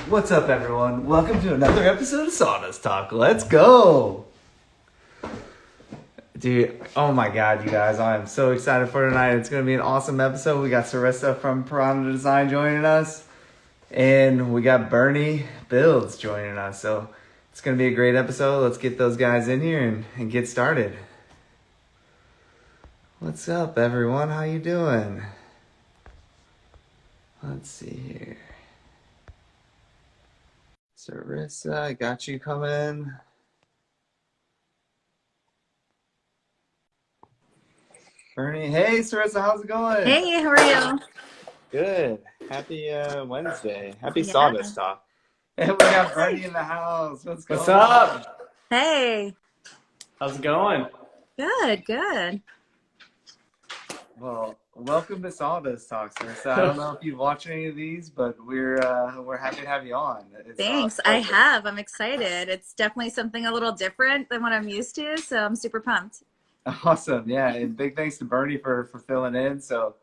What's up, everyone? Welcome to another episode of Sawdust Talk. Let's go! Dude, oh my god, you guys, I'm so excited for tonight. It's going to be an awesome episode. We got Cerrissa from Piranha Design joining us, and we got Bernie Builds joining us. So it's going to be a great episode. Let's get those guys in here and get started. What's up, everyone? How you doing? Let's see here. Cerrissa, I got you coming. Bernie, hey Cerrissa, how's it going? Hey, how are you? Good. Happy Wednesday. Happy Yeah. Sawdust Talk. And we got Bernie in the house. What's What's going on? up? Hey. How's it going? Good, good. Well, welcome to Sawdust Talk, Cerrissa. I don't know if you've watched any of these, but we're happy to have you on. It's Thanks. I have. I'm excited. It's definitely something a little different than what I'm used to, so I'm super pumped. awesome. Yeah, and big thanks to Bernie for filling in. So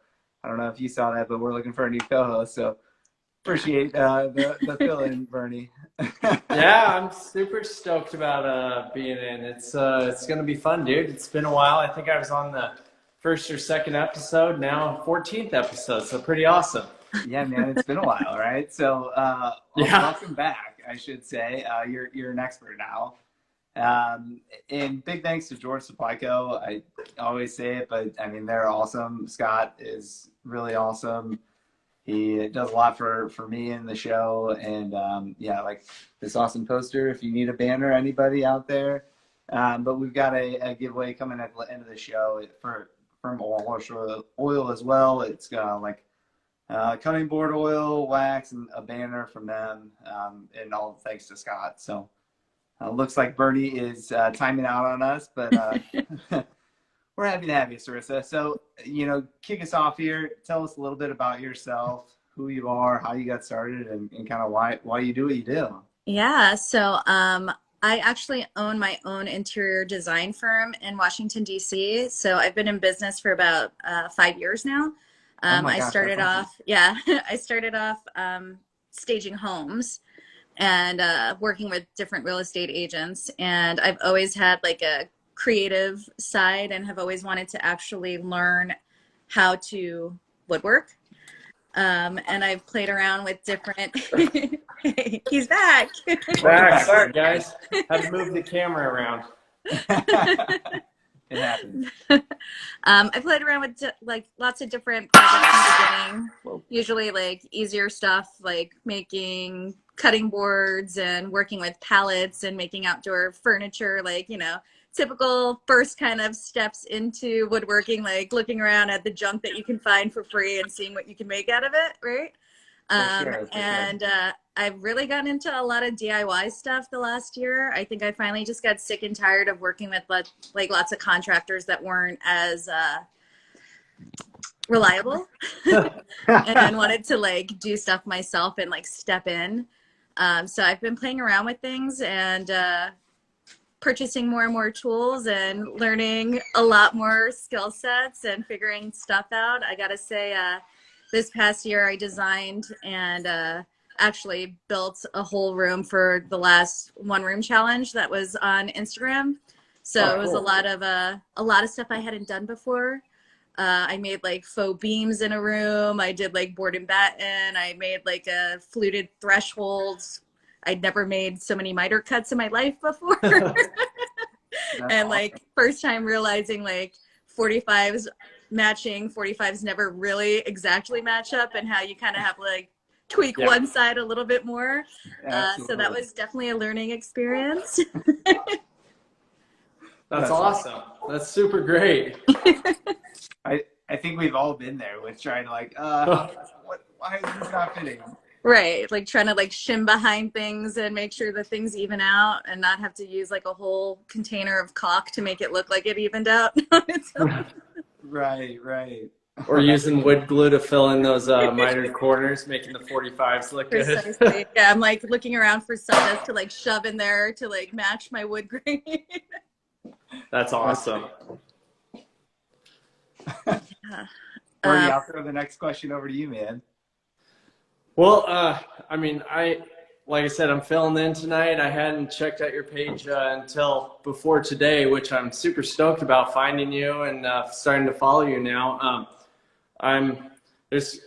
I don't know if you saw that, but we're looking for a new co-host. So appreciate the fill-in, Bernie. Yeah, I'm super stoked about being in. It's gonna be fun, dude. It's been a while. I think I was on the first or second episode, now 14th episode, so pretty awesome. Yeah, man, it's been a while, right? So welcome back, I should say. You're an expert now. And big thanks to George Supply Co. I always say it, but I mean, they're awesome. Scott is really awesome. He does a lot for me in the show. And yeah, like this awesome poster, if you need a banner, anybody out there. But we've got a giveaway coming at the end of the show from Wash Oil as well. It's like cutting board oil, wax, and a banner from them. And all thanks to Scott. So looks like Bernie is timing out on us, but we're happy to have you, Cerrissa. So, kick us off here. Tell us a little bit about yourself, who you are, how you got started, and kind of why you do what you do. Yeah, so I actually own my own interior design firm in Washington, D.C. So I've been in business for about 5 years now. Oh my gosh, I started that's awesome. off, yeah, I started off staging homes and working with different real estate agents. And I've always had like a creative side and have always wanted to actually learn how to woodwork. And I've played around with different. He's back. Back. Sorry, guys. Had to move the camera around. It happens. I played around with like lots of different projects in the beginning. Usually like easier stuff like making cutting boards and working with pallets and making outdoor furniture, like, typical first kind of steps into woodworking, like looking around at the junk that you can find for free and seeing what you can make out of it, right? For sure. I've really gotten into a lot of DIY stuff the last year. I think I finally just got sick and tired of working with like lots of contractors that weren't as reliable and wanted to like do stuff myself and like step in. So I've been playing around with things and purchasing more and more tools and learning a lot more skill sets and figuring stuff out. I gotta say, this past year I designed and actually built a whole room for the last one room challenge that was on Instagram. So it was a lot of stuff I hadn't done before. I made like faux beams in a room. I did like board and batten. I made like a fluted thresholds. I'd never made so many miter cuts in my life before. And like first time realizing like 45s matching, 45s never really exactly match up and how you kind of have like tweak one side a little bit more. So that was definitely a learning experience. That's awesome. That's super great. I think we've all been there with trying to like, why is this not fitting? Right, like trying to like shim behind things and make sure that things even out and not have to use like a whole container of caulk to make it look like it evened out on its own. Right. Or using wood glue to fill in those mitered corners, making the 45s look good. Precisely. Yeah, I'm like looking around for sawdust to like shove in there to like match my wood grain. That's awesome. Bernie, I'll throw the next question over to you, man. Well, I mean, I like I said, I'm filling in tonight. I hadn't checked out your page until before today, which I'm super stoked about finding you and starting to follow you now. There's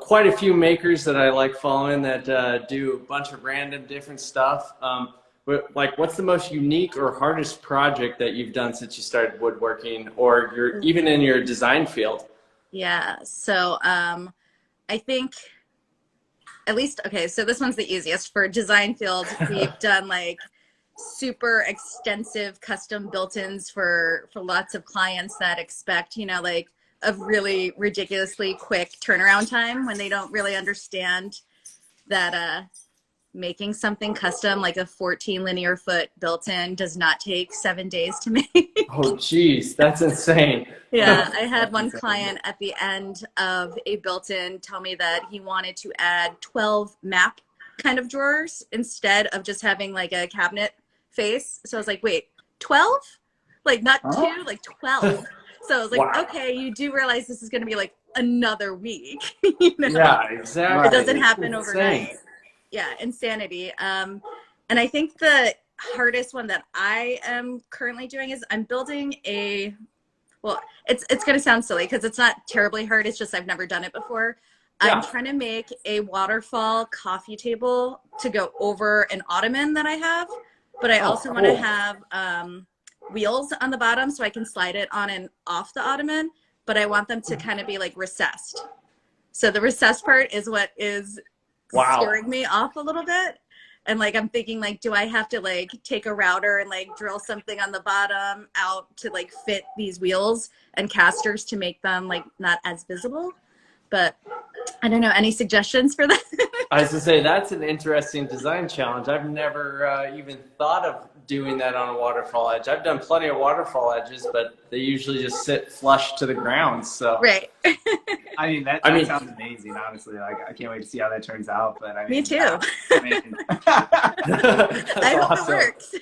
quite a few makers that I like following that do a bunch of random different stuff. But like, what's the most unique or hardest project that you've done since you started woodworking, or even in your design field? Yeah. So I think at least, okay, so this one's the easiest. For design field, we've done like super extensive custom built-ins for lots of clients that expect, you know, like a really ridiculously quick turnaround time when they don't really understand that making something custom, like a 14 linear foot built-in, does not take 7 days to make. Oh, geez, that's insane. Yeah, I had one client at the end of a built-in tell me that he wanted to add 12 map kind of drawers instead of just having like a cabinet face. So I was like, wait, 12? Like not two, like 12. So I was like, Wow. okay, you do realize this is going to be like another week. You know? Yeah, exactly. It doesn't happen overnight. Yeah, insanity. And I think the hardest one that I am currently doing is I'm building well, it's going to sound silly because it's not terribly hard. It's just I've never done it before. Yeah. I'm trying to make a waterfall coffee table to go over an ottoman that I have, but I also want to have wheels on the bottom so I can slide it on and off the ottoman, but I want them to kind of be like recessed. So the recessed part is what is scaring me off a little bit. And like, I'm thinking like, do I have to like take a router and like drill something on the bottom out to like fit these wheels and casters to make them like not as visible? But I don't know, any suggestions for that? I was to say, that's an interesting design challenge. I've never even thought of doing that on a waterfall edge. I've done plenty of waterfall edges, but they usually just sit flush to the ground. So right. I mean, that sounds amazing, honestly. Like, I can't wait to see how that turns out. But I mean, me too. I hope it works.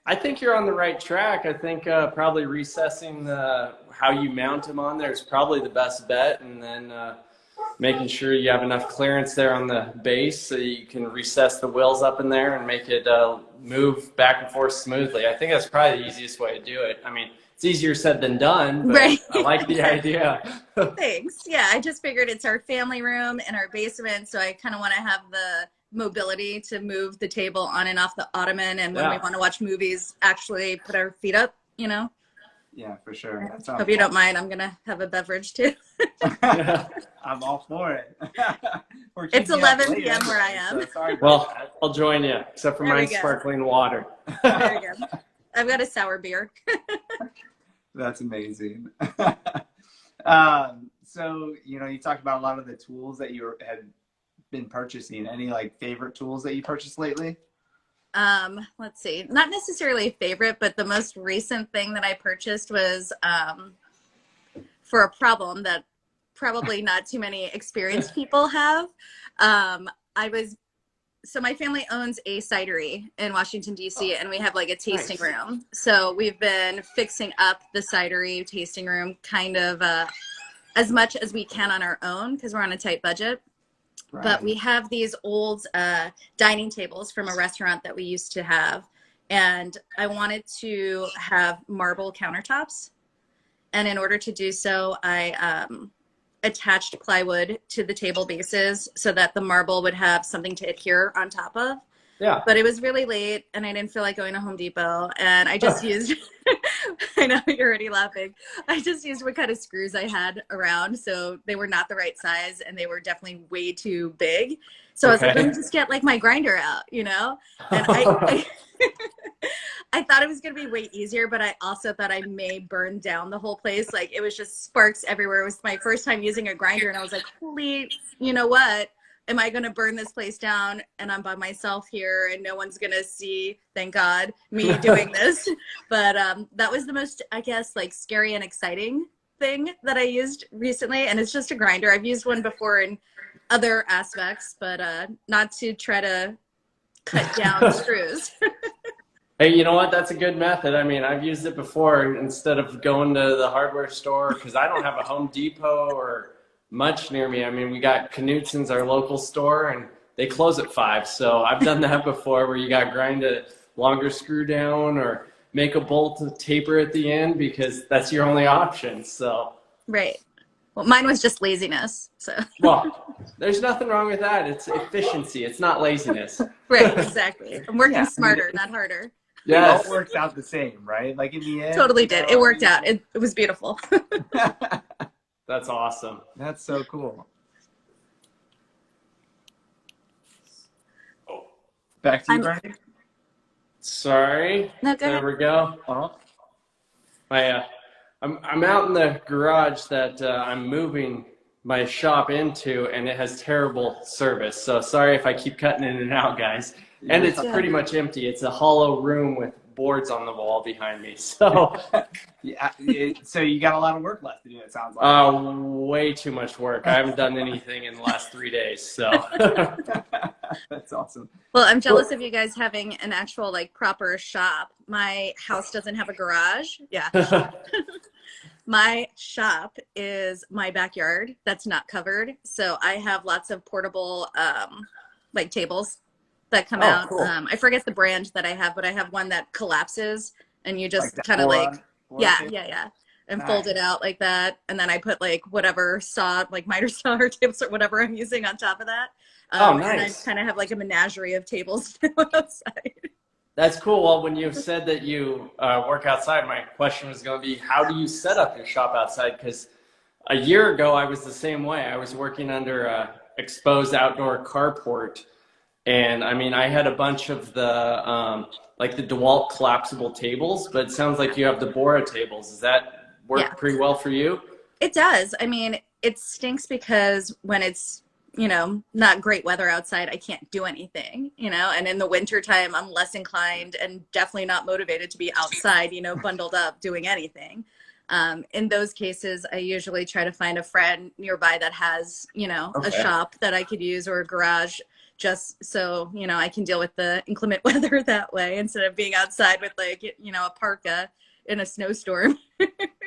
I think you're on the right track. I think probably recessing how you mount them on there is probably the best bet, and then making sure you have enough clearance there on the base so you can recess the wheels up in there and make it move back and forth smoothly. I think that's probably the easiest way to do it. I mean, it's easier said than done, but right. I like the idea. Thanks. Yeah, I just figured it's our family room and our basement, so I kind of want to have the mobility to move the table on and off the ottoman, and when we want to watch movies, actually put our feet up, you know? Yeah, for sure. Hope you don't mind. I'm going to have a beverage too. I'm all for it. It's 11 p.m. where I am. So well, I'll join you, except for my sparkling water. There we go. I've got a sour beer. That's amazing. So, you know, you talked about a lot of the tools that you had been purchasing. Any like favorite tools that you purchased lately? Let's see, not necessarily a favorite, but the most recent thing that I purchased was for a problem that probably not too many experienced people have. So my family owns a cidery in Washington, D.C., and we have like a tasting room. So we've been fixing up the cidery tasting room kind of as much as we can on our own because we're on a tight budget. Right. But we have these old dining tables from a restaurant that we used to have. And I wanted to have marble countertops. And in order to do so, I attached plywood to the table bases so that the marble would have something to adhere on top of. Yeah. But it was really late and I didn't feel like going to Home Depot. And I just used, I know you're already laughing. I just used what kind of screws I had around. So they were not the right size and they were definitely way too big. So I was like, let me just get like my grinder out, you know? And I thought it was going to be way easier, but I also thought I may burn down the whole place. Like it was just sparks everywhere. It was my first time using a grinder and I was like, holy, you know what? Am I going to burn this place down and I'm by myself here and no one's going to see, thank God, me doing this. But that was the most, I guess, like scary and exciting thing that I used recently. And it's just a grinder. I've used one before in other aspects, but not to try to cut down screws. Hey, you know what? That's a good method. I mean, I've used it before instead of going to the hardware store because I don't have a Home Depot or much near me. I mean, we got Knutson's, our local store, and they close at 5. So I've done that before, where you got to grind a longer screw down or make a bolt to taper at the end, because that's your only option. So Right. Well, mine was just laziness. So. Well, there's nothing wrong with that. It's efficiency. It's not laziness. Right. Exactly. I'm working Yeah, smarter, not harder. It all works out the same, right? Like in the end. Totally did. It worked out. It was beautiful. That's awesome. That's so cool. Oh, Back to you, Bernie. sorry. No, go ahead. There we go. Oh, I'm out in the garage that I'm moving my shop into, and it has terrible service. So sorry if I keep cutting in and out, guys. And it's pretty much empty. It's a hollow room with boards on the wall behind me. So yeah. So you got a lot of work left to do. It sounds like. way too much work. I haven't done anything in the last 3 days. So That's awesome. Well, I'm jealous of you guys having an actual like proper shop. My house doesn't have a garage. Yeah. My shop is my backyard that's not covered. So I have lots of portable like tables that come out. Cool. I forget the brand that I have, but I have one that collapses and you just Like kind of like, table? and Nice. fold it out like that. And then I put like whatever saw, like miter saw or tips or whatever I'm using on top of that. Nice. And I kind of have like a menagerie of tables outside. That's cool. Well, when you said that you work outside, my question was going to be, how do you set up your shop outside? Because a year ago, I was the same way. I was working under a exposed outdoor carport. And I mean, I had a bunch of the like the DeWalt collapsible tables, but it sounds like you have the Bora tables. Does that work pretty well for you? It does. I mean, it stinks because when it's, not great weather outside, I can't do anything, and in the wintertime, I'm less inclined and definitely not motivated to be outside, bundled up doing anything. In those cases, I usually try to find a friend nearby that has, a shop that I could use or a garage, just so, I can deal with the inclement weather that way instead of being outside with like, a parka in a snowstorm.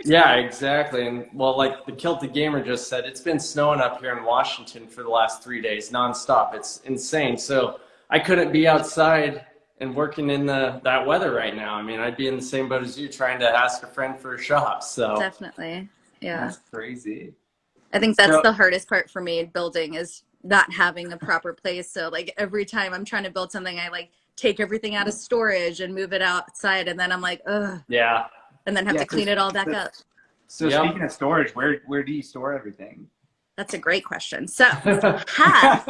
Yeah, exactly. And well, like the Kilted Gamer just said, it's been snowing up here in Washington for the last 3 days nonstop. It's insane. So I couldn't be outside and working in that weather right now. I mean, I'd be in the same boat as you, trying to ask a friend for a shop. So Definitely. Yeah. That's crazy. I think that's the hardest part for me building is not having a proper place. So like every time I'm trying to build something, I like take everything out of storage and move it outside. And then I'm like, ugh. Yeah. And then have to clean it all back up. So speaking of storage, where do you store everything? That's a great question. So half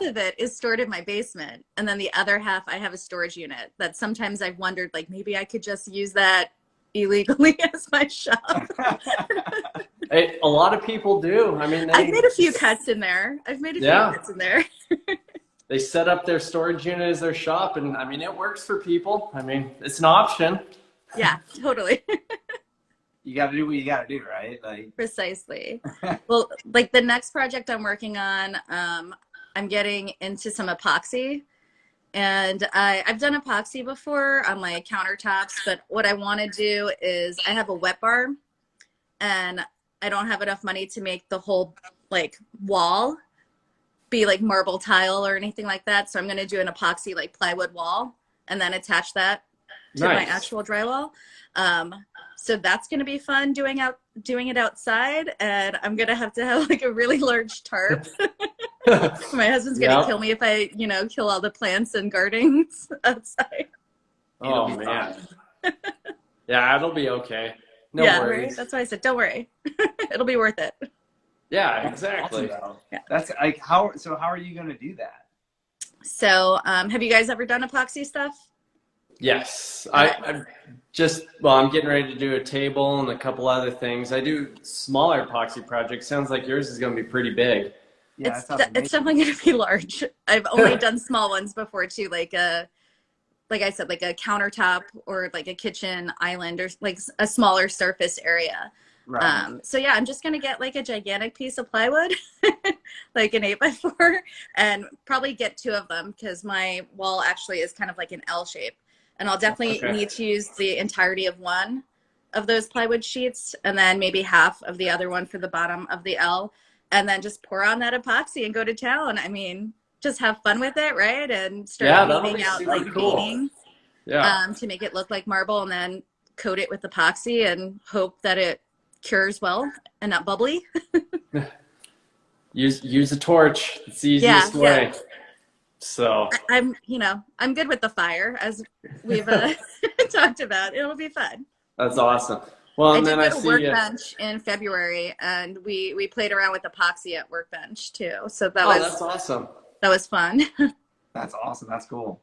of it is stored in my basement. And then the other half, I have a storage unit that sometimes I've wondered, like, maybe I could just use that illegally as my shop. Hey, a lot of people do. I mean, I've made a few cuts in there. They set up their storage unit as their shop, and I mean, it works for people. I mean, it's an option. Yeah, totally. You got to do what you got to do, right? Like Precisely. Well, like the next project I'm working on, I'm getting into some epoxy. And I've done epoxy before on my countertops, but what I want to do is I have a wet bar and I don't have enough money to make the whole like wall be like marble tile or anything like that. So I'm going to do an epoxy like plywood wall and then attach that to my actual drywall. So that's going to be fun doing it outside. And I'm going to have like a really large tarp. My husband's going to kill me if I, kill all the plants and gardens outside. Oh, man. Yeah, it'll be okay. No worries. Right? That's why I said, don't worry. It'll be worth it. Yeah, exactly. Awesome, yeah. That's like, how are you going to do that? So have you guys ever done epoxy stuff? Yes. I'm getting ready to do a table and a couple other things. I do smaller epoxy projects. Sounds like yours is going to be pretty big. Yeah, it's definitely going to be large. I've only done small ones before too, like I said, like a countertop or like a kitchen island or like a smaller surface area. Right. So yeah, I'm just going to get like a gigantic piece of plywood, like an 8x4, and probably get 2 of them because my wall actually is kind of like an L shape. And I'll definitely need to use the entirety of one of those plywood sheets and then maybe half of the other one for the bottom of the L. and then just pour on that epoxy and go to town. I mean, just have fun with it, right? And start leaving out like veining to make it look like marble, and then coat it with epoxy and hope that it cures well and not bubbly. Use a torch. It's the easiest way. So I'm good with the fire, as we've talked about. It'll be fun. That's awesome. Well, and then I see Workbench in February, and we played around with epoxy at Workbench too. So that's awesome. That was fun. That's awesome. That's cool.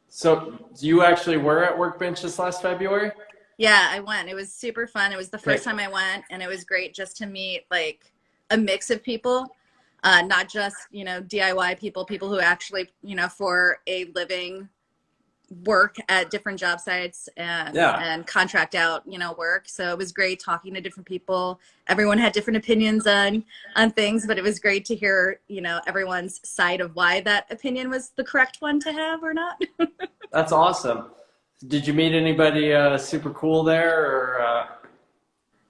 So you actually were at Workbench this last February? Yeah, I went. It was super fun. It was the first time I went, and it was great just to meet like a mix of people, not just, DIY people who actually, for a living work at different job sites and contract out, work. So it was great talking to different people. Everyone had different opinions on things, but it was great to hear, everyone's side of why that opinion was the correct one to have or not. That's awesome. Did you meet anybody super cool there, or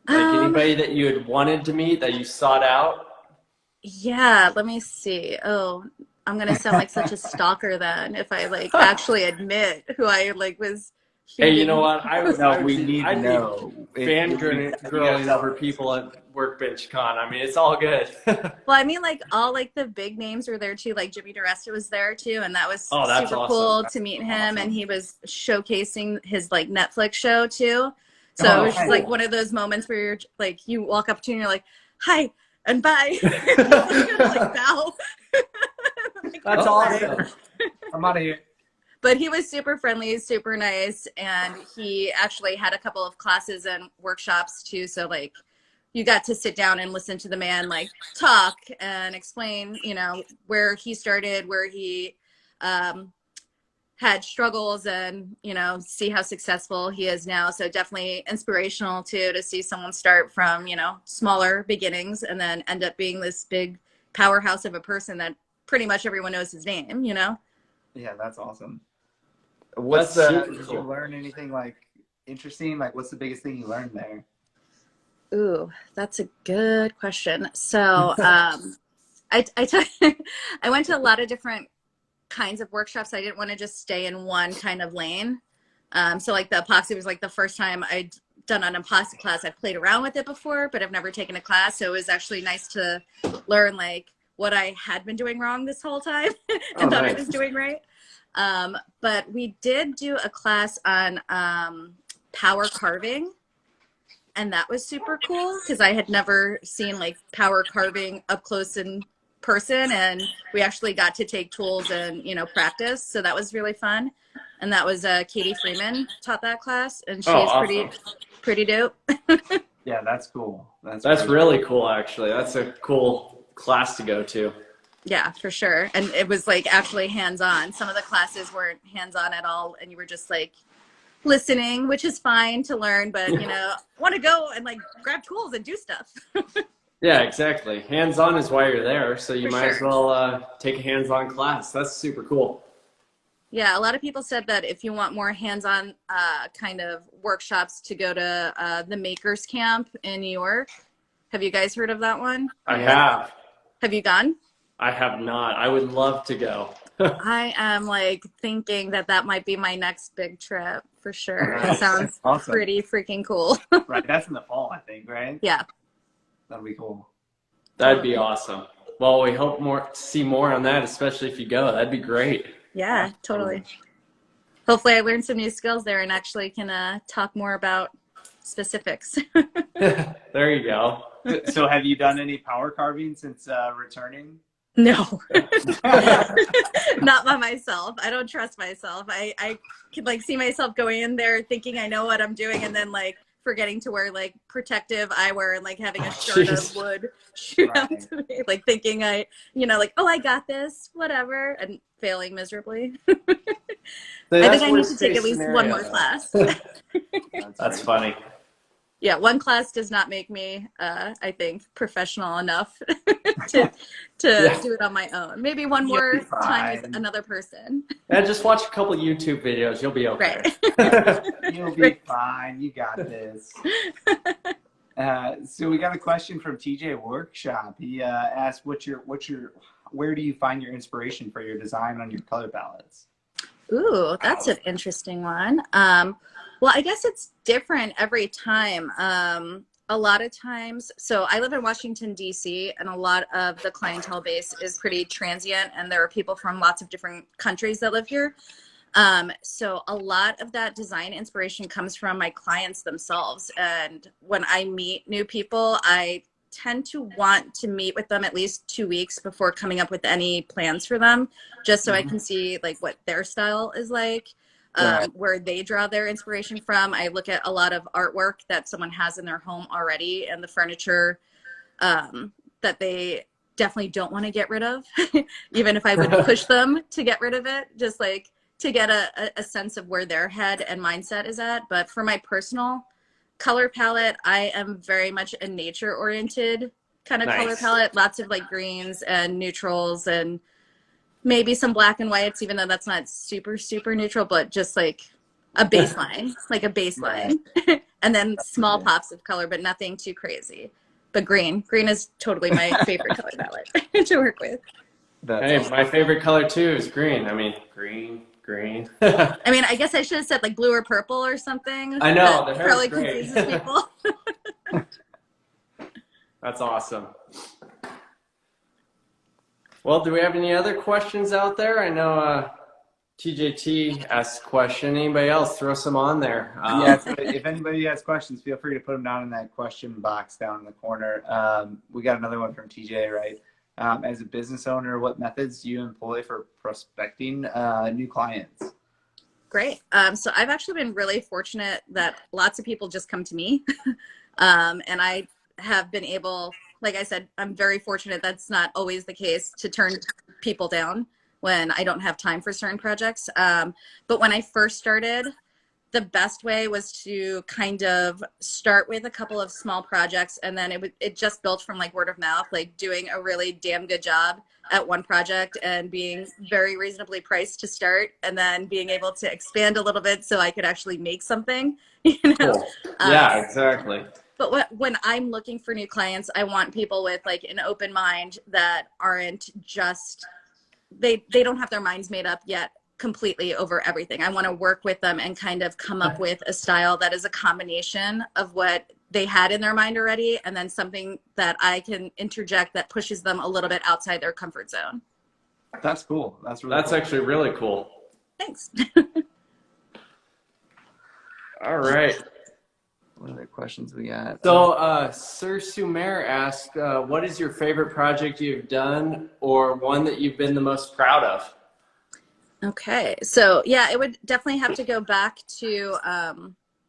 anybody that you had wanted to meet that you sought out? Yeah, let me see. Oh, I'm gonna sound like such a stalker then if I actually admit who I was. Hey, you know what? We need to know. Fangirling over people at Workbench Con. I mean, it's all good. Well, I mean, all the big names were there too. Like Jimmy DeResta was there too, and that was super cool to meet him. And he was showcasing his Netflix show too. So it was just one of those moments where you're you walk up to him and you're like, "Hi." And bye. Bow. That's awesome. I'm out of here. But he was super friendly, super nice, and he actually had a couple of classes and workshops too. So you got to sit down and listen to the man talk and explain, where he started, where he had struggles, and see how successful he is now. So definitely inspirational too, to see someone start from smaller beginnings and then end up being this big powerhouse of a person that pretty much everyone knows his name. Yeah, that's awesome. Did you learn anything interesting? What's the biggest thing you learned there? Ooh, that's a good question. So I went to a lot of different kinds of workshops. I didn't want to just stay in one kind of lane. So the epoxy was the first time I'd done an epoxy class. I've played around with it before, but I've never taken a class. So it was actually nice to learn what I had been doing wrong this whole time and thought I was doing right. But we did do a class on power carving, and that was super cool because I had never seen power carving up close in person, and we actually got to take tools and practice. So that was really fun. And that was Katie Freeman taught that class, and she's awesome. pretty dope. Yeah, that's cool. That's really cool, actually. That's a cool class to go to. Yeah, for sure. And it was actually hands-on. Some of the classes weren't hands-on at all, and you were just listening, which is fine to learn, but want to go and grab tools and do stuff. Yeah, exactly. Hands-on is why you're there, so you might as well take a hands-on class. That's super cool. Yeah, a lot of people said that if you want more hands-on kind of workshops, to go to the Makers Camp in New York. Have you guys heard of that one? I have. Have you gone? I have not. I would love to go. I am thinking that might be my next big trip for sure. It sounds awesome. Pretty freaking cool. Right, that's in the fall, I think, right? Yeah. That'll be cool. That'd be awesome. Well, we hope to see more on that, especially if you go. That'd be great. Yeah, totally. Hopefully I learned some new skills there and actually can talk more about specifics. There you go. So have you done any power carving since returning? No. Not by myself. I don't trust myself. I could see myself going in there thinking I know what I'm doing, and then forgetting to wear protective eyewear and having a shard of wood shoot out to me, thinking I got this, whatever, and failing miserably. I think I need to take at least one more class. That's funny. Yeah, one class does not make me, I think, professional enough to do it on my own. Maybe one more time with another person. Yeah, just watch a couple YouTube videos. You'll be okay. Right. You'll be fine. You got this. So we got a question from TJ Workshop. He asked, where do you find your inspiration for your design on your color palettes? Ooh, that's an interesting one. Well, I guess it's different every time. A lot of times, so I live in Washington, D.C., and a lot of the clientele base is pretty transient, and there are people from lots of different countries that live here. So a lot of that design inspiration comes from my clients themselves. And when I meet new people, I tend to want to meet with them at least 2 weeks before coming up with any plans for them, just so I can see like what their style is like, where they draw their inspiration from. I look at a lot of artwork that someone has in their home already and the furniture that they definitely don't want to get rid of, even if I would push them to get rid of it, just like to get a sense of where their head and mindset is at. But for my personal color palette, I am very much a nature oriented kind of color palette. Lots of like greens and neutrals and maybe some black and whites, even though that's not super, super neutral, but just like a baseline, like a baseline. And then small pops of color, but nothing too crazy. But green is totally my favorite color palette to work with. Hey, my favorite color too is green. I mean, green. I mean, I guess I should have said like blue or purple or something. I know, that probably confuses people. That's awesome. Well, do we have any other questions out there? I know TJT asked a question. Anybody else? Throw some on there. So if anybody has questions, feel free to put them down in that question box down in the corner. We got another one from TJ, right? As a business owner, what methods do you employ for prospecting new clients? Great. So I've actually been really fortunate that lots of people just come to me. And I have been able, like I said, I'm very fortunate. That's not always the case, to turn people down when I don't have time for certain projects. But when I first started, the best way was to kind of start with a couple of small projects, and then it just built from like word of mouth, like doing a really damn good job at one project and being very reasonably priced to start, and then being able to expand a little bit so I could actually make something, you know? Cool. Yeah, exactly. But when I'm looking for new clients, I want people with like an open mind that aren't just, they don't have their minds made up yet completely over everything. I want to work with them and kind of come up with a style that is a combination of what they had in their mind already, and then something that I can interject that pushes them a little bit outside their comfort zone. That's cool. That's cool. Actually really cool. Thanks. All right. What other questions we got? So Sir Sumer asked, what is your favorite project you've done, or one that you've been the most proud of? Okay, so yeah, it would definitely have to go back to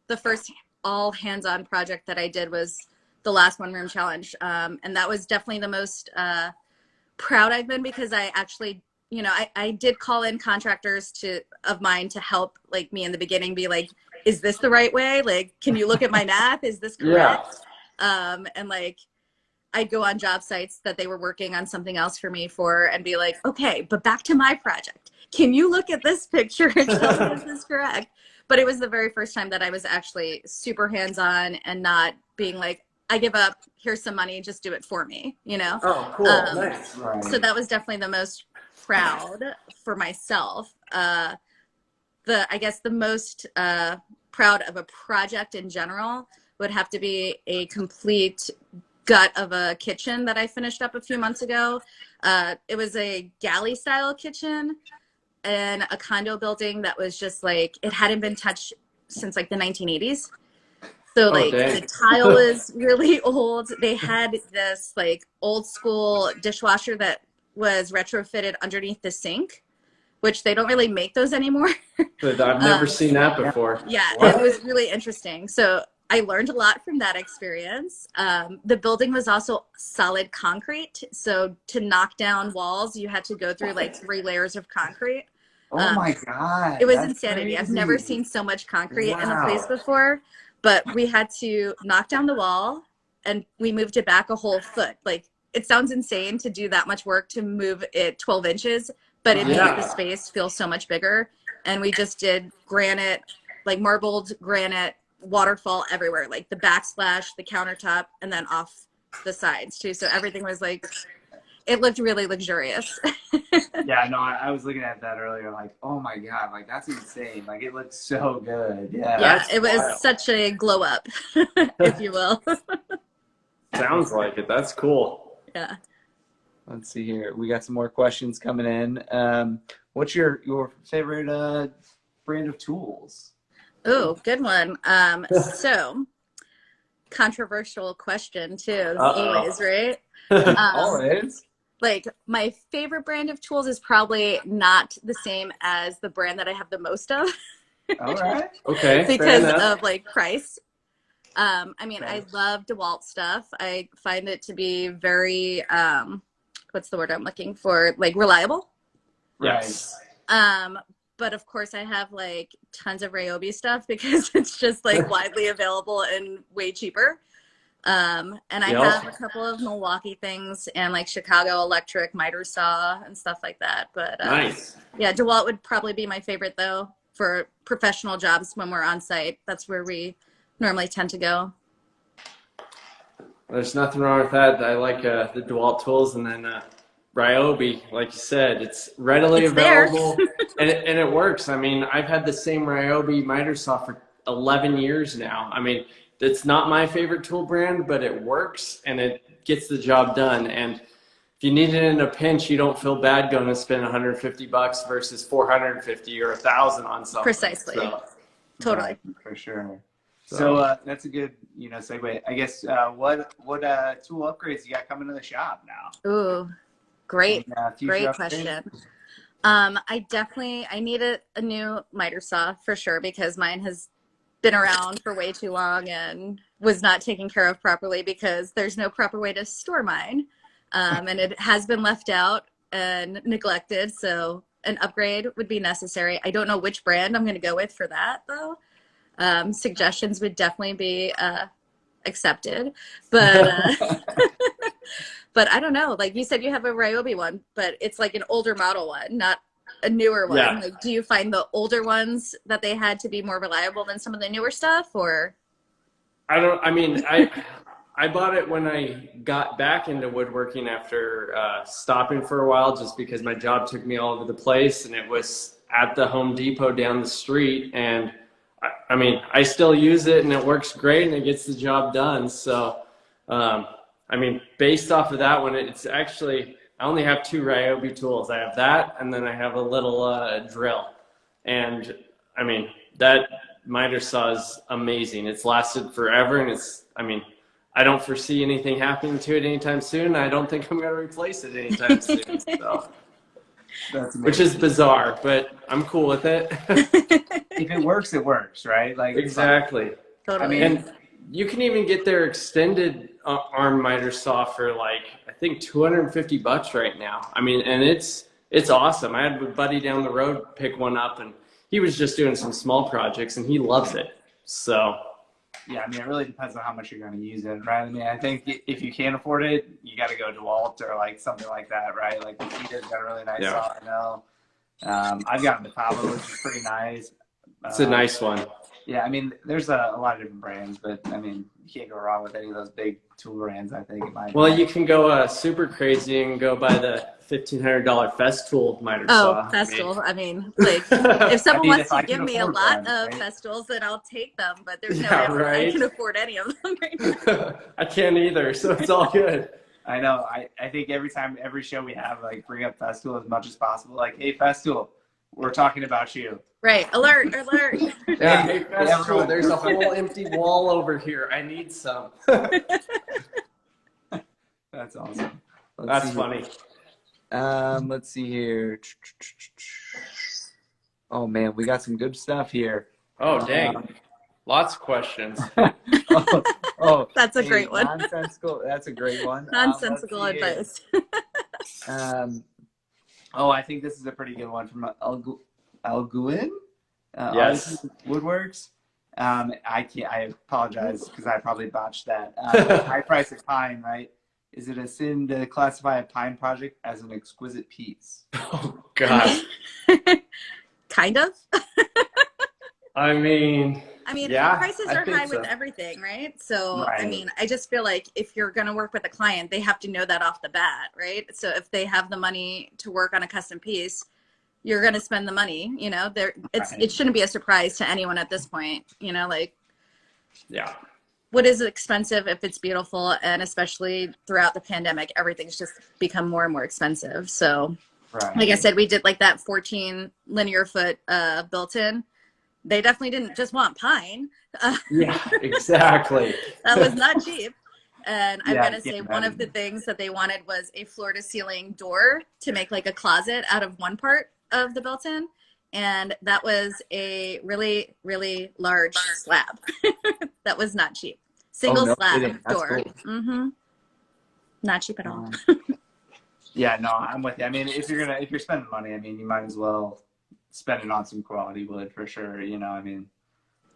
the first all hands-on project that I did was the last one room challenge. And that was definitely the most proud I've been, because I actually, you know, I did call in contractors of mine to help like me in the beginning, be like, is this the right way? Like, can you look at my math? Is this correct? Yeah. And like, I'd go on job sites that they were working on something else for me for and be like, okay, but back to my project. Can you look at this picture and tell me is this correct? But it was the very first time that I was actually super hands-on and not being like, I give up, here's some money, just do it for me, you know? Oh, cool, nice. So that was definitely the most proud for myself. I guess the most proud of a project in general would have to be a complete gut of a kitchen that I finished up a few months ago. It was a galley style kitchen in a condo building that was just like, it hadn't been touched since like the 1980s. So like the tile is really old. They had this like old school dishwasher that was retrofitted underneath the sink, which they don't really make those anymore. But I've never seen that before. Yeah, what? It was really interesting. So I learned a lot from that experience. The building was also solid concrete. So to knock down walls, you had to go through like 3 layers of concrete. Oh my God. It was insanity. Crazy. I've never seen so much concrete in a place before, but we had to knock down the wall and we moved it back a whole foot. Like, it sounds insane to do that much work to move it 12 inches, but it made the space feel so much bigger. And we just did granite, like marbled granite waterfall everywhere, like the backsplash, the countertop, and then off the sides too. So everything was like, it looked really luxurious. Yeah, no, I was looking at that earlier, like, oh my God, like that's insane. Like it looks so good. Yeah. Yeah, it was wild. such a glow up, if you will. Sounds like it. That's cool. Yeah. Let's see here. We got some more questions coming in. What's your favorite brand of tools? Oh, good one. So controversial question too, as always, right? Always. Like my favorite brand of tools is probably not the same as the brand that I have the most of. All right. Okay. Because of like price. I mean, Okay. I love DeWalt stuff. I find it to be very, what's the word I'm looking for? Like reliable. Yes. But of course I have like tons of Ryobi stuff because it's just like widely available and way cheaper. And I have a couple of Milwaukee things and like Chicago Electric miter saw and stuff like that. But Nice. yeah, DeWalt would probably be my favorite though for professional jobs when we're on site. That's where we normally tend to go. There's nothing wrong with that. I like the DeWalt tools, and then Ryobi, like you said, it's readily available and it works. I mean, I've had the same Ryobi miter saw for 11 years now. I mean, it's not my favorite tool brand, but it works and it gets the job done. And if you need it in a pinch, you don't feel bad going to spend $150 versus $450 or $1,000 on something. Precisely. So, Totally. Yeah, for sure. So that's a good, segue. I guess what tool upgrades you got coming to the shop now? Ooh, great, great upgrades? question. I need a new miter saw for sure because mine has been around for way too long and was not taken care of properly because there's no proper way to store mine. And it has been left out and neglected. So an upgrade would be necessary. I don't know which brand I'm going to go with for that though. Suggestions would definitely be accepted, but but I don't know. Like you said, you have a Ryobi one, but it's like an older model one, not a newer one. Yeah. Like, do you find the older ones that they had to be more reliable than some of the newer stuff, or? I bought it when I got back into woodworking after stopping for a while, just because my job took me all over the place, and it was at the Home Depot down the street, and I mean, I still use it and it works great and it gets the job done. So, I mean, based off of that one, it's actually, I only have two Ryobi tools. I have that, and then I have a little drill. And I mean, that miter saw is amazing. It's lasted forever, and I don't foresee anything happening to it anytime soon. I don't think I'm going to replace it anytime soon. So. Which is bizarre, but I'm cool with it. If it works, it works, right? Like exactly. Totally. And you can even get their extended arm miter saw for like I think $250 right now. I mean, and it's awesome. I had a buddy down the road pick one up, and he was just doing some small projects, and he loves it. So. Yeah, I mean, it really depends on how much you're going to use it, right? I mean, I think if you can't afford it, you got to go DeWalt or like something like that, right? Like the Cheetah's got a really nice saw, I know. I've got the Pavo, which is pretty nice. It's a nice one. Yeah, I mean, there's a lot of different brands, but I mean, you can't go wrong with any of those big tool brands, I think. Well, you can go super crazy and go buy the $1,500 Festool miter saw. Oh, Festool. I mean, like, if someone wants to give me a lot of Festools, then I'll take them, but there's no way I can afford any of them right now. I can't either, so it's all good. I know. I think every show we have, like, bring up Festool as much as possible. Like, hey, Festool, we're talking about you. Right. Alert, alert. Yeah, hey, Festool, there's a whole empty wall over here. I need some. That's awesome. That's funny. Let's see here. Oh man, we got some good stuff here. Oh dang, lots of questions. That's a great one. Nonsensical. That's a great one. Nonsensical advice. I think this is a pretty good one from Alguin. Yes. Woodworks. I apologize because I probably botched that. High price of pine, right? Is it a sin to classify a pine project as an exquisite piece? Oh, God. Kind of. I mean, I mean, Yeah, prices I are think high with so. everything, right? So, I Right. mean, I just feel like if you're going to work with a client, they have to know that off the bat, right? So if they have the money to work on a custom piece, you're going to spend the money, you know, Right. it shouldn't be a surprise to anyone at this point, you know, like Yeah. what is expensive if it's beautiful, and especially throughout the pandemic, everything's just become more and more expensive. So like I Right. said, we did like that 14 linear foot built-in. They definitely didn't just want pine. Uh, Yeah, exactly. that was not cheap. And I'm Yeah, I gonna can't say one of the imagine. things that they wanted was a floor to ceiling door to make like a closet out of one part of the built-in. And that was a really, really large slab. That was not cheap. Oh, Single no slab kidding. That's door. cool. Mm-hmm. Not cheap at all. Yeah, no, I'm with you. I mean, if you're spending money, I mean, you might as well spend it on some quality wood for sure. You know, I mean,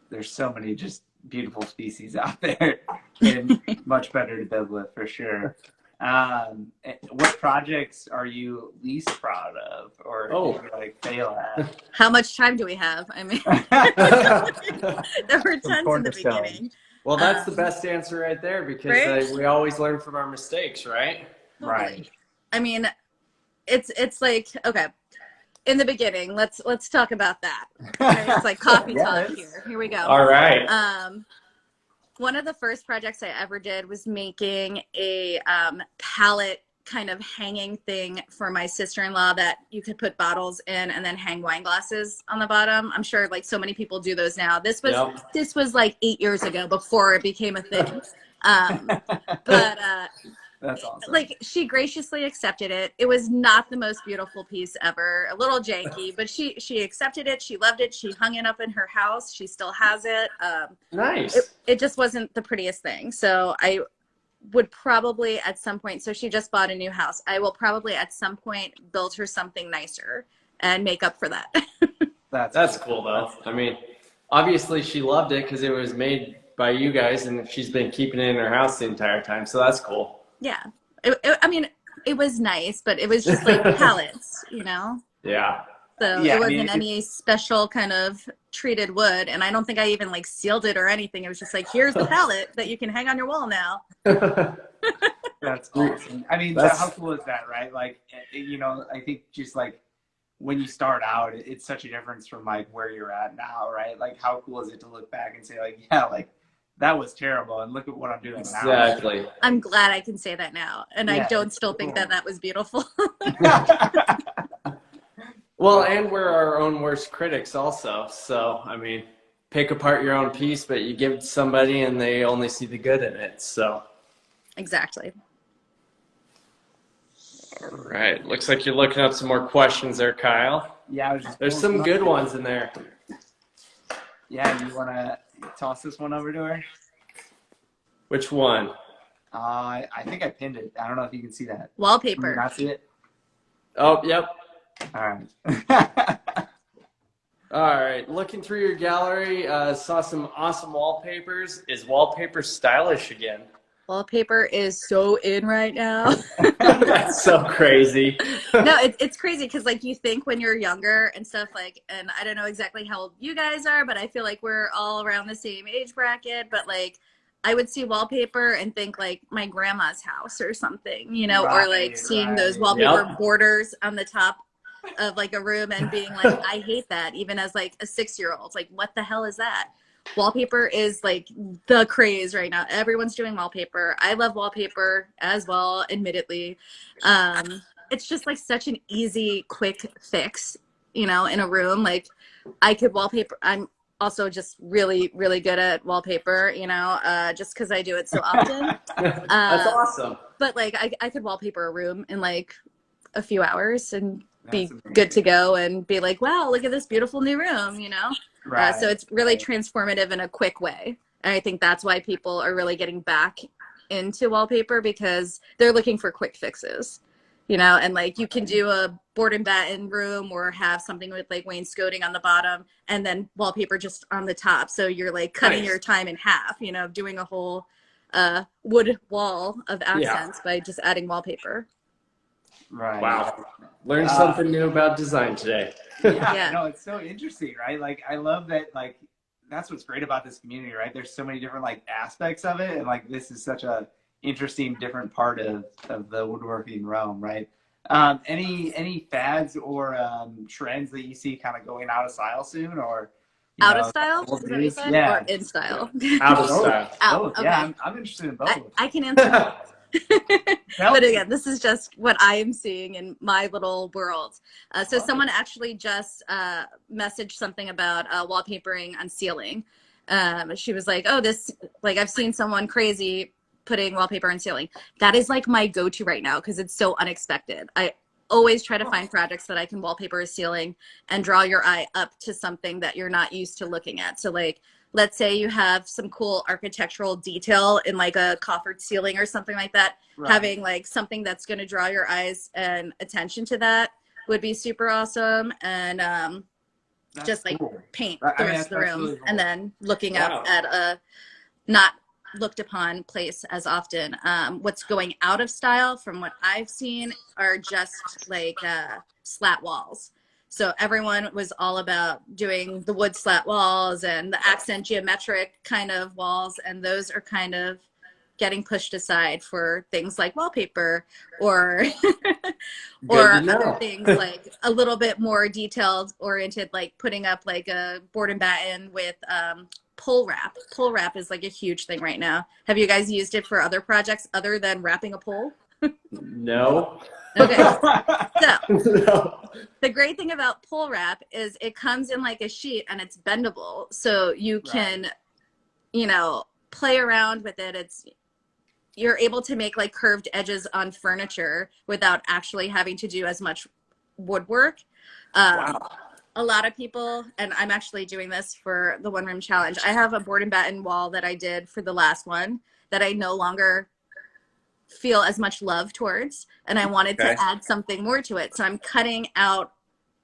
there's so many just beautiful species out there and much better to build with for sure. What projects are you least proud of or Oh. you like fail at? How much time do we have? I mean, there were Some tons in the cornerstones. beginning. Well, that's the best answer right there because Right? we always learn from our mistakes, right? Totally. Right. I mean, it's like, okay, in the beginning, let's talk about that. Okay? It's like coffee talk Yes. here. Here we go. All right. One of the first projects I ever did was making a pallet kind of hanging thing for my sister-in-law that you could put bottles in and then hang wine glasses on the bottom. I'm sure like so many people do those now. This was like 8 years ago before it became a thing. But That's awesome. like she graciously accepted it. It was not the most beautiful piece ever, a little janky, but she accepted it. She loved it. She hung it up in her house. She still has it. Nice. It just wasn't the prettiest thing. So I would probably at some point, so she just bought a new house. I will probably at some point build her something nicer and make up for that. That's cool though. I mean, obviously she loved it because it was made by you guys and she's been keeping it in her house the entire time. So that's cool. Yeah. I mean, it was nice, but it was just like pallets, you know? Yeah. So Yeah, it I mean, wasn't any special kind of treated wood. And I don't think I even like sealed it or anything. It was just like, here's the pallet that you can hang on your wall now. That's awesome. I mean, how cool is that, right? Like, you know, I think just like when you start out, it's such a difference from like where you're at now, right? Like, how cool is it to look back and say, like, yeah, like that was terrible, and look at what I'm doing now. Exactly. I'm glad I can say that now. And Yeah, I don't it's still cool. think that that was beautiful. Well, and we're our own worst critics also. So, I mean, pick apart your own piece, but you give it to somebody and they only see the good in it. So, Exactly. all right. Looks like you're looking up some more questions there, Kyle. Yeah, I was just There's some good ones in there. Yeah, you want to toss this one over to her? Which one? I think I pinned it. I don't know if you can see that. Can you Wallpaper. not see it? Oh, yep. All right. All right. Looking through your gallery, saw some awesome wallpapers. Is wallpaper stylish again? Wallpaper is so in right now. That's so crazy. No, it's crazy because like you think when you're younger and stuff like, and I don't know exactly how old you guys are, but I feel like we're all around the same age bracket. But like, I would see wallpaper and think like my grandma's house or something, you know, or like seeing those wallpaper borders on the top of like a room and being like, I hate that, even as like a 6-year-old. Like, what the hell is that? Wallpaper is like the craze right now. Everyone's doing wallpaper. I love wallpaper as well, admittedly. It's just like such an easy, quick fix, you know, in a room. Like I could wallpaper. I'm also just really, really good at wallpaper, you know, just because I do it so often. That's awesome. But like I could wallpaper a room in like a few hours and be amazing. good to go and be like, wow, look at this beautiful new room, you know? Right. So it's really transformative in a quick way. And I think that's why people are really getting back into wallpaper because they're looking for quick fixes, you know? And like you can do a board and batten room or have something with like wainscoting on the bottom and then wallpaper just on the top. So you're like cutting your time in half, you know, doing a whole wood wall of accents by just adding wallpaper. Right. Wow. Learned something new about design today. Yeah, no, it's so interesting, right? Like, I love that, like, that's what's great about this community, right? There's so many different like aspects of it, and like this is such a interesting different part of the woodworking realm, right? Any fads or trends that you see kind of going out of style soon, or out of style? Is that what you said? Yeah. Or in style? Out of style. Out. Both. Okay. Yeah, I'm interested in both. I can answer that. But again, this is just what I am seeing in my little world. So someone actually just messaged something about wallpapering on ceiling. She was like, oh, this, like, I've seen someone crazy putting wallpaper on ceiling. That is like my go-to right now because it's so unexpected. I always try to find projects that I can wallpaper a ceiling and draw your eye up to something that you're not used to looking at. So like, let's say you have some cool architectural detail in like a coffered ceiling or something like that. Right. Having like something that's going to draw your eyes and attention to that would be super awesome. And just like cool. Paint the rest of the room, really cool. And then looking up at a not looked upon place as often. What's going out of style from what I've seen are just like slat walls. So everyone was all about doing the wood slat walls and the accent geometric kind of walls, and those are kind of getting pushed aside for things like wallpaper or or other things like a little bit more detailed oriented, like putting up like a board and batten with pull wrap. Pull wrap is like a huge thing right now. Have you guys used it for other projects other than wrapping a pole? No. Okay. So the great thing about pull wrap is it comes in like a sheet and it's bendable. So you can, you know, play around with it. You're able to make like curved edges on furniture without actually having to do as much woodwork. A lot of people, and I'm actually doing this for the one room challenge. I have a board and batten wall that I did for the last one that I no longer feel as much love towards, and I wanted to add something more to it. So I'm cutting out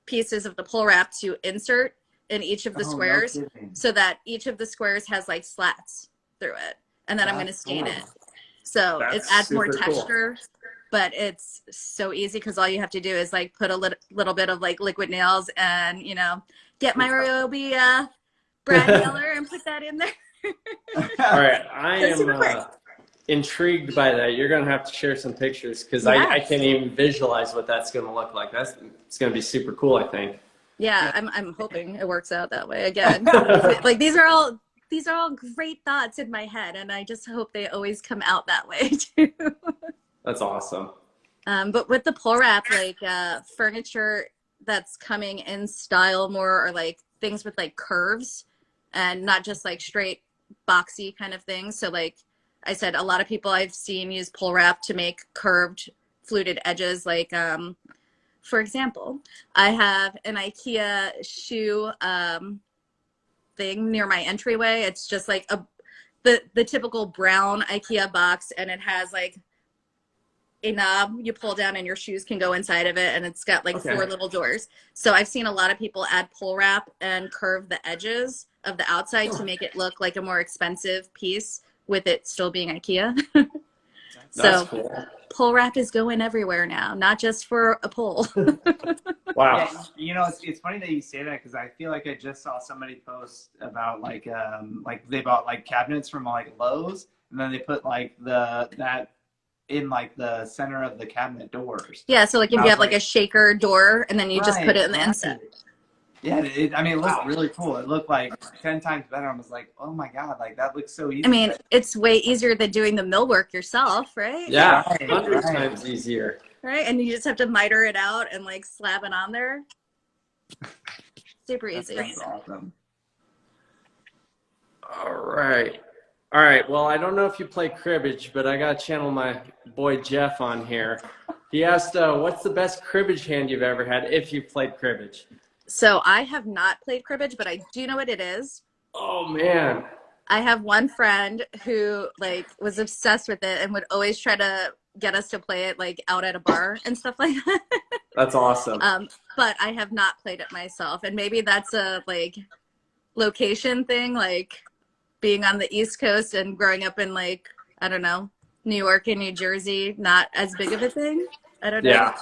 pieces of the pull wrap to insert in each of the squares so that each of the squares has like slats through it, and then I'm going to stain it. So it adds more texture, but it's so easy because all you have to do is like put a little bit of like liquid nails and, you know, get my Ryobi brad nailer and put that in there. All right, I am intrigued by that. You're going to have to share some pictures because I can't even visualize what that's going to look like. It's going to be super cool, I think. Yeah, I'm hoping it works out that way again. Like these are all great thoughts in my head, and I just hope they always come out that way too. That's awesome. But with the pull wrap, like furniture that's coming in style more, or like things with like curves and not just like straight boxy kind of things. So like I said, a lot of people I've seen use pull wrap to make curved fluted edges. Like, for example, I have an IKEA shoe thing near my entryway. It's just like the typical brown IKEA box, and it has like a knob you pull down and your shoes can go inside of it, and it's got like 4 little doors. So I've seen a lot of people add pull wrap and curve the edges of the outside to make it look like a more expensive piece with it still being IKEA. So cool. Pull wrap is going everywhere now, not just for a pole. Wow. Yeah, you know, it's funny that you say that because I feel like I just saw somebody post about like they bought like cabinets from like Lowe's, and then they put like that in like the center of the cabinet doors. Yeah, so like if you have like a shaker door and then you just put it in the inside. Yeah, I mean, it looked really cool. It looked like 10 times better. I was like, oh my God, like that looks so easy. I mean, it's way easier than doing the millwork yourself, right? Yeah, 100 times easier. Right, and you just have to miter it out and like slab it on there. Super easy. That's awesome. All right. Well, I don't know if you play cribbage, but I got to channel my boy Jeff on here. He asked, what's the best cribbage hand you've ever had if you've played cribbage? So I have not played cribbage, but I do know what it is. Oh, man. I have one friend who like was obsessed with it and would always try to get us to play it like out at a bar and stuff like that. That's awesome. But I have not played it myself. And maybe that's a like location thing, like being on the East Coast and growing up in like, I don't know, New York and New Jersey, not as big of a thing. I don't know.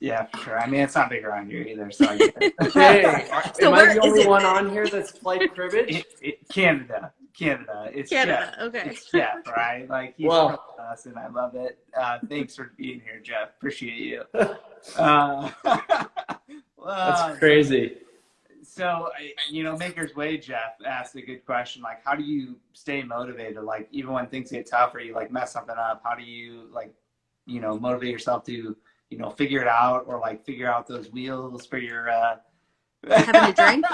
Yeah, for sure. I mean, it's not big around here either, so I get it. Dang. So Am I where the is only it? one on here that's played cribbage? Canada. It's Canada. Jeff. Okay. It's Jeff, right? Like he's Well, from us, and I love it. Thanks for being here, Jeff. Appreciate you. Uh, that's crazy. So, Maker's Way, Jeff asked a good question. Like, how do you stay motivated? Like, even when things get tough or you like mess something up, how do you motivate yourself to, figure it out or like figure out those wheels for your, Having a drink?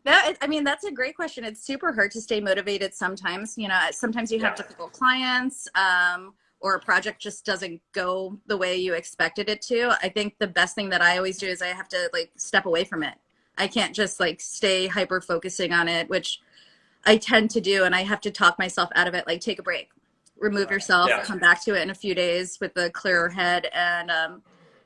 No, I mean, that's a great question. It's super hard to stay motivated sometimes. Sometimes you have difficult clients, or a project just doesn't go the way you expected it to. I think the best thing that I always do is I have to like step away from it. I can't just like stay hyper focusing on it, which I tend to do. And I have to talk myself out of it, like take a break, remove yourself, come back to it in a few days with a clearer head, and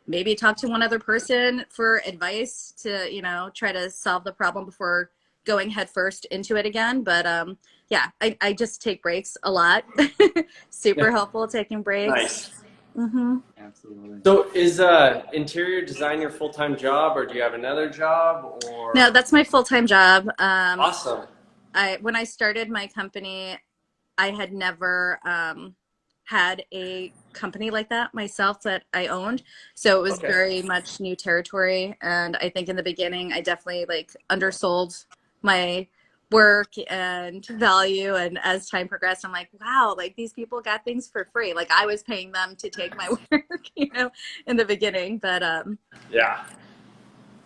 maybe talk to one other person for advice to, try to solve the problem before going head first into it again. But I just take breaks a lot. Super helpful taking breaks. Nice. Mm-hmm. Absolutely. So is interior design your full-time job, or do you have another job? Or No, that's my full-time job. Awesome. When I started my company, I had never had a company like that myself that I owned. So it was very much new territory. And I think in the beginning, I definitely like undersold my work and value. And as time progressed, I'm like, wow, like these people got things for free. Like I was paying them to take my work, in the beginning. But yeah.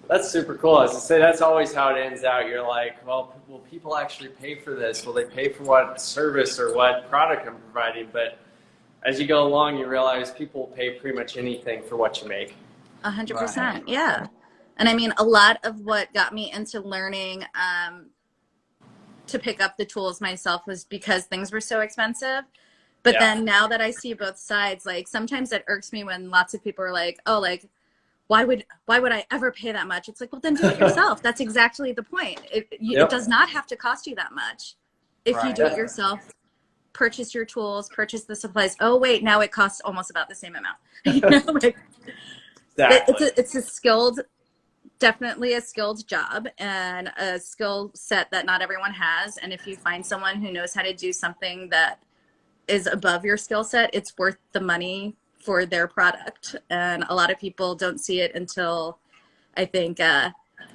That's super cool. As I say, that's always how it ends out. You're like, well, will people actually pay for this? Will they pay for what service or what product I'm providing? But as you go along, you realize people pay pretty much anything for what you make. 100%. Yeah. And I mean, a lot of what got me into learning to pick up the tools myself was because things were so expensive. But then now that I see both sides, like sometimes it irks me when lots of people are like, oh, like, why would I ever pay that much? It's like, well, then do it yourself. That's exactly the point. It does not have to cost you that much. If you do it yourself, purchase your tools, purchase the supplies. Oh, wait, now it costs almost about the same amount. Exactly. It's a skilled, definitely a skilled job and a skill set that not everyone has. And if you find someone who knows how to do something that is above your skill set, it's worth the money for their product. And a lot of people don't see it until I think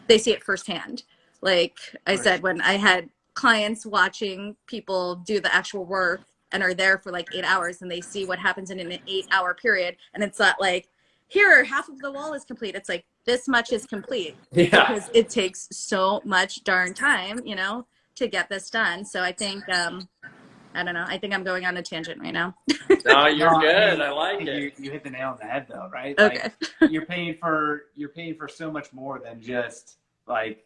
they see it firsthand. Like I said, when I had clients watching people do the actual work and are there for like 8 hours and they see what happens in an 8-hour period. And it's not like, here, half of the wall is complete. It's like this much is complete because it takes so much darn time, to get this done. So I think, I don't know. I think I'm going on a tangent right now. No, you're good. I like it. You hit the nail on the head, though, right? Okay. Like, you're paying for so much more than just like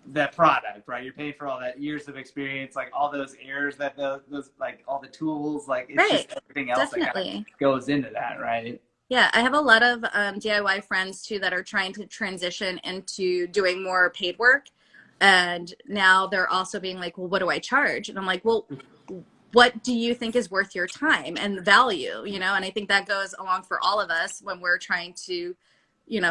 that product, right? You're paying for all that years of experience, like all those errors that those like all the tools, like it's just everything else that kind of goes into that, right? Yeah, I have a lot of DIY friends too that are trying to transition into doing more paid work. And now they're also being like, well, what do I charge? And I'm like, well, what do you think is worth your time and value? And I think that goes along for all of us when we're trying to,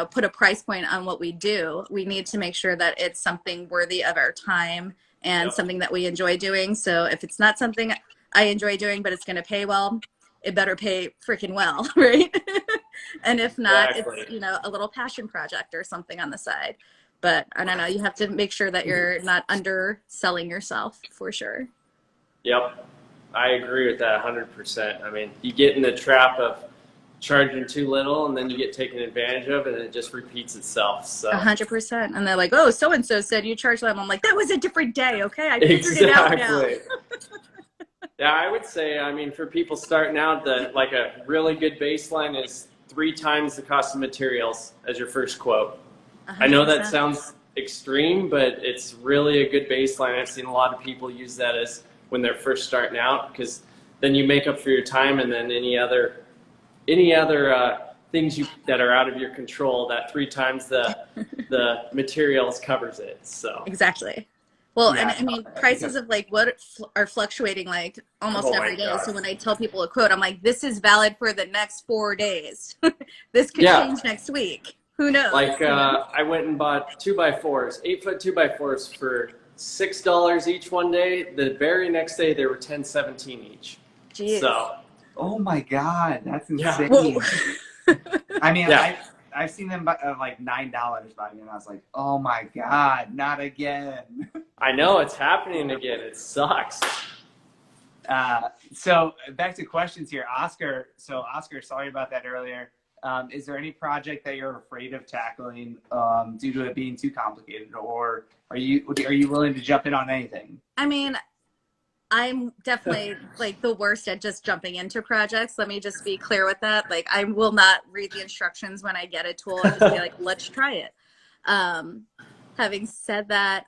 put a price point on what we do. We need to make sure that it's something worthy of our time and something that we enjoy doing. So if it's not something I enjoy doing, but it's going to pay well, it better pay freaking well, right? And if not, it's, a little passion project or something on the side. But I don't know, you have to make sure that you're not underselling yourself for sure. Yep. I agree with that 100%. I mean, you get in the trap of charging too little and then you get taken advantage of and it just repeats itself. So 100%. And they're like, oh, so-and-so said you charge them. I'm like, that was a different day. Okay. I figured it out now. Yeah, I would say, I mean, for people starting out, like a really good baseline is 3 times the cost of materials as your first quote. 100%. I know that sounds extreme, but it's really a good baseline. I've seen a lot of people use that as when they're first starting out, because then you make up for your time and then any other things that are out of your control, that 3 times the materials covers it. So exactly. Well, and Yeah, I mean, prices of like what are fluctuating like almost Oh every my day. God. So when I tell people a quote, I'm like, this is valid for the next 4 days. This could Yeah. change next week. Who knows? Like I went and bought 2x4s, 8-foot 2x4s for $6 each one day. The very next day they were $10.17 each. Jeez. So oh my God, that's Yeah. insane. Whoa. I mean, Yeah. I've seen them like $9 by me, and I was like, oh my God, not again. I know it's happening again. It sucks. So back to questions here, Oscar. So Oscar, sorry about that earlier. Is there any project that you're afraid of tackling due to it being too complicated, or are you willing to jump in on anything? I mean, I'm definitely like the worst at just jumping into projects. Let me just be clear with that. Like, I will not read the instructions when I get a tool and just be like, let's try it. Having said that,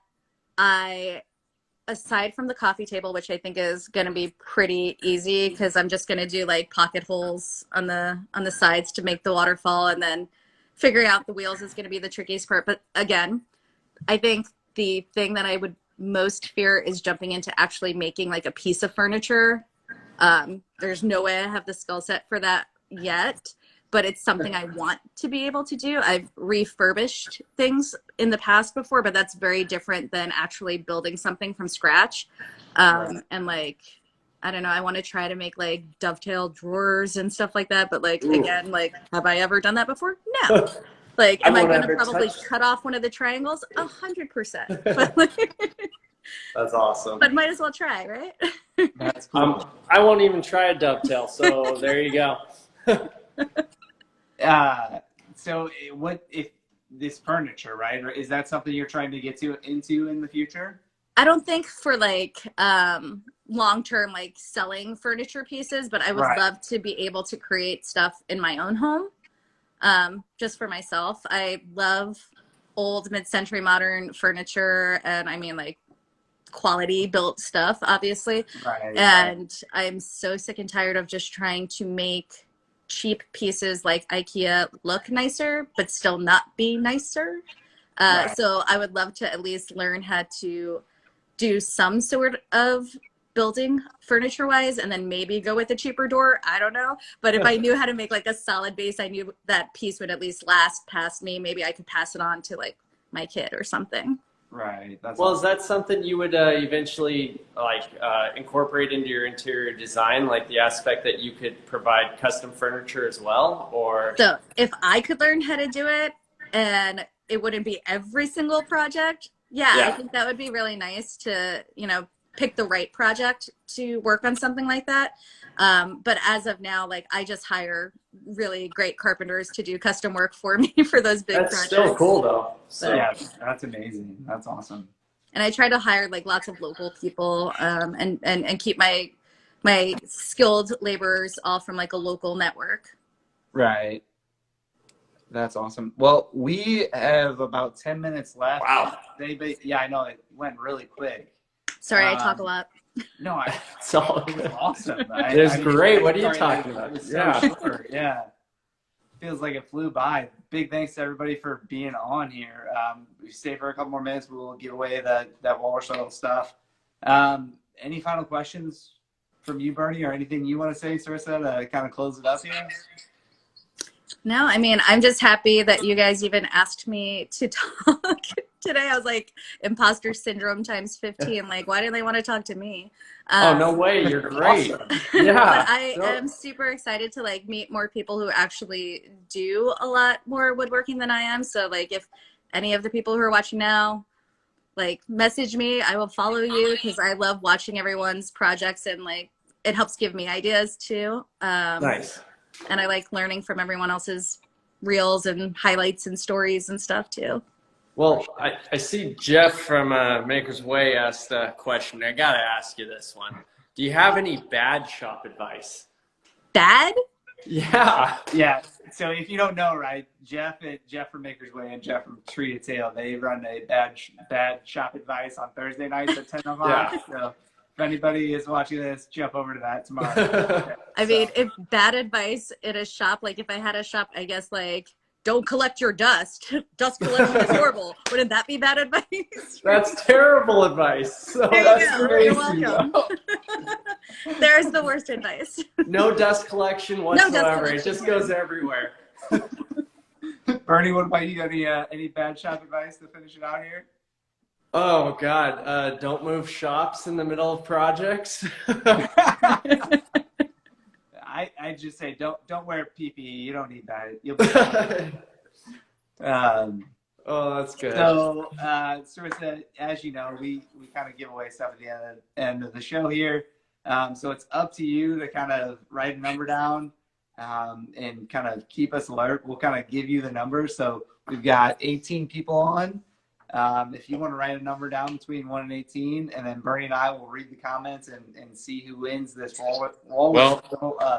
aside from the coffee table, which I think is going to be pretty easy because I'm just going to do like pocket holes on the sides to make the waterfall, and then figuring out the wheels is going to be the trickiest part. But again, I think the thing that I would most fear is jumping into actually making like a piece of furniture. There's no way I have the skill set for that yet, but it's something I want to be able to do. I've refurbished things in the past before, but that's very different than actually building something from scratch. Right. And like, I don't know, I want to try to make like dovetail drawers and stuff like that. But like, Ooh. again, like, have I ever done that before? No. Like, am I going to probably cut off one of the triangles? 100%. But, like, That's awesome. but might as well try, right? That's cool. I won't even try a dovetail. So there you go. So what if this furniture, right? Or is that something you're trying to get into in the future? I don't think for like long-term like selling furniture pieces, but I would Right. love to be able to create stuff in my own home, just for myself. I love old mid-century modern furniture, and I mean like quality built stuff, obviously. Right. And I'm so sick and tired of just trying to make cheap pieces like IKEA look nicer, but still not be nicer. Right. So I would love to at least learn how to do some sort of building furniture wise, and then maybe go with a cheaper door. I don't know. But if I knew how to make like a solid base, I knew that piece would at least last past me. Maybe I could pass it on to like my kid or something. Right. That's Well, awesome. is that something you would eventually like incorporate into your interior design, like the aspect that you could provide custom furniture as well, or? So if I could learn how to do it and it wouldn't be every single project, I think that would be really nice to, pick the right project to work on something like that. But as of now, like I just hire really great carpenters to do custom work for me for those big That's projects. still cool though. So. Yeah, that's amazing. That's awesome. And I try to hire like lots of local people, and keep my skilled laborers all from like a local network. Right. That's awesome. Well, we have about 10 minutes left. Wow. Yeah, I know it went really quick. Sorry, I talk a lot. No, It's all it was awesome. It was great. What are you talking about? It was so short. Yeah. Feels like it flew by. Big thanks to everybody for being on here. We stay for a couple more minutes. We'll give away that water shuttle stuff. Any final questions from you, Bernie, or anything you want to say, Cerrissa, to kind of close it up here? No, I mean, I'm just happy that you guys even asked me to talk today. I was like, imposter syndrome times 15. Like, why didn't they want to talk to me? Oh, no way. You're great. Awesome. Yeah. But I am super excited to like meet more people who actually do a lot more woodworking than I am. So like if any of the people who are watching now, like message me, I will follow you because I love watching everyone's projects, and like it helps give me ideas too. Nice. And I like learning from everyone else's reels and highlights and stories and stuff too. Well, I see Jeff from Maker's Way asked a question. I got to ask you this one. Do you have any bad shop advice? Bad? Yeah. Yeah. So if you don't know, right, Jeff from Maker's Way and Jeff from Tree to Tail, they run a bad shop advice on Thursday nights at 10 o'clock. Yeah. So if anybody is watching this, jump over to that tomorrow. I mean, if bad advice in a shop, like if I had a shop, I guess like don't collect your dust. Dust collection is horrible. Wouldn't that be bad advice? That's terrible advice. So There that's you go. crazy. You're welcome. There's the worst advice. No dust collection whatsoever. dust collection. It just goes everywhere. Bernie, what about you? Any bad shop advice to finish it out here? Oh God, don't move shops in the middle of projects. I just say don't wear PPE. You don't need that. You'll be fine. Oh, that's good. So, Cerrissa, as you know, we kind of give away stuff at the end of the show here. So it's up to you to kind of write a number down and kind of keep us alert. We'll kind of give you the numbers. So we've got 18 people on. If you want to write a number down between 1 and 18, and then Bernie and I will read the comments and see who wins this roll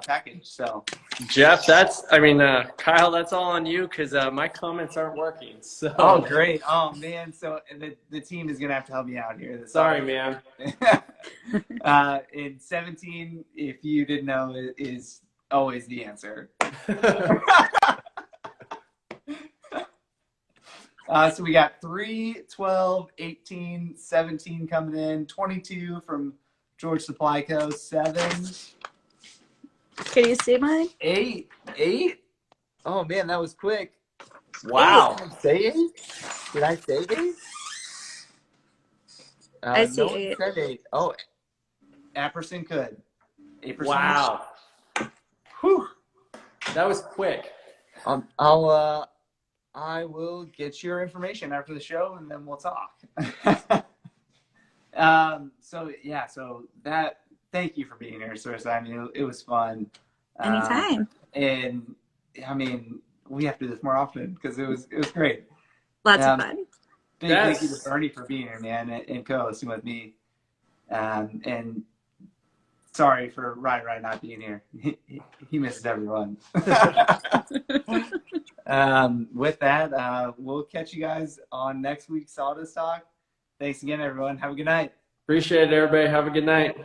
package. So, Jeff, Kyle, that's all on you because my comments aren't working. So. Oh, great. Oh, man. So the team is going to have to help me out here. Sorry, man. In 17, if you didn't know, is always the answer. So we got 3, 12, 18, 17 coming in, 22 from George Supply Co. 7. Can you see mine? 8. Oh man, that was quick. Wow. Did I say 8? Did I say 8? I see no one 8. said 8. Oh, Apperson could. 8%. Wow. Whew. That was quick. I will get your information after the show, and then we'll talk. Thank you for being here, Cerrissa. I mean, it was fun. Anytime. And I mean, we have to do this more often because it was great. Lots of fun. Big thank you to Bernie for being here, man, and co-hosting with me. And sorry for Ryan not being here. He misses everyone. With that, we'll catch you guys on next week's Sawdust Talk. Thanks again, everyone. Have a good night. Appreciate it, everybody. Have a good night.